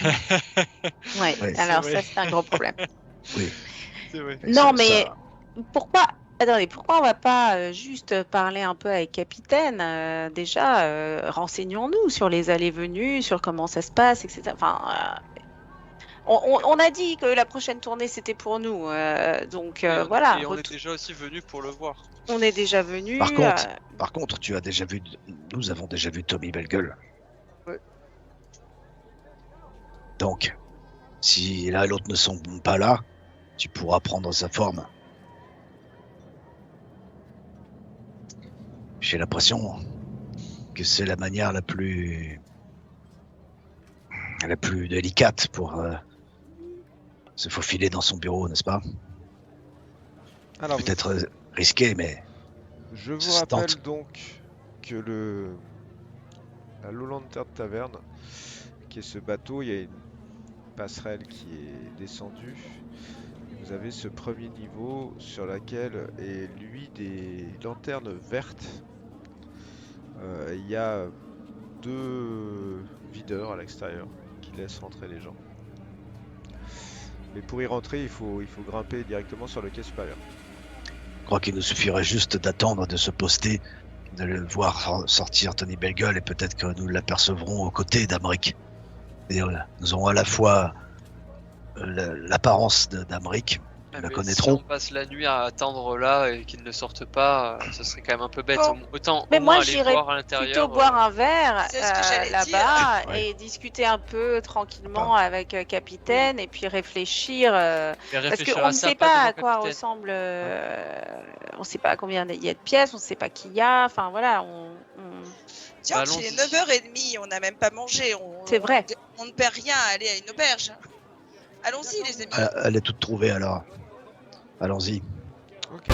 Ouais. Ouais. Alors C'est ça, vrai. c'est un gros problème. Oui. C'est vrai. Non, Ça- mais ça- pourquoi on va pas juste parler un peu avec Capitaine déjà, renseignons-nous sur les allées-venues, sur comment ça se passe, etc. Enfin, on a dit que la prochaine tournée c'était pour nous, donc Et voilà. Et on est déjà aussi venu pour le voir. On est déjà venu. Par contre, tu as déjà vu, nous avons déjà vu Tommy Bellegueule. Donc, si l'un et l'autre ne sont pas là, tu pourras prendre sa forme. J'ai l'impression que c'est la manière la plus délicate pour se faufiler dans son bureau, n'est-ce pas? Alors, Peut-être risqué, mais je vous se rappelle tente. donc que la Low Lantern Taverne, qui est ce bateau, il y a une passerelle qui est descendue. Vous avez ce premier niveau sur laquelle est lui des lanternes vertes. Il y a 2 videurs à l'extérieur qui laissent rentrer les gens. Mais pour y rentrer, il faut grimper directement sur le quai supérieur. Je crois qu'il nous suffirait juste d'attendre, de se poster, de le voir sortir Tony Bellegueule et peut-être que nous l'apercevrons aux côtés d'Amric. Et nous aurons à la fois l'apparence d'Amric, nous la Mais connaîtrons. si on passe la nuit à attendre là et qu'ils ne sortent pas, ce serait quand même un peu bête. Bon. Autant Mais au moi, moins aller j'irais voir à l'intérieur. Plutôt boire un verre C'est ce que j'allais là-bas dire. Ouais. et discuter un peu tranquillement avec Capitaine et puis réfléchir. et Parce réfléchir qu'on à ne ça, sait pas à devant quoi Capitaine. ressemble. On ne sait pas combien il y a de pièces, on ne sait pas qui il y a. Enfin voilà, Tiens, Allons-y. il est 9h30, on n'a même pas mangé. C'est vrai. On ne perd rien à aller à une auberge. Allons-y, les amis. Elle est toute trouvée alors. Allons-y. Ok.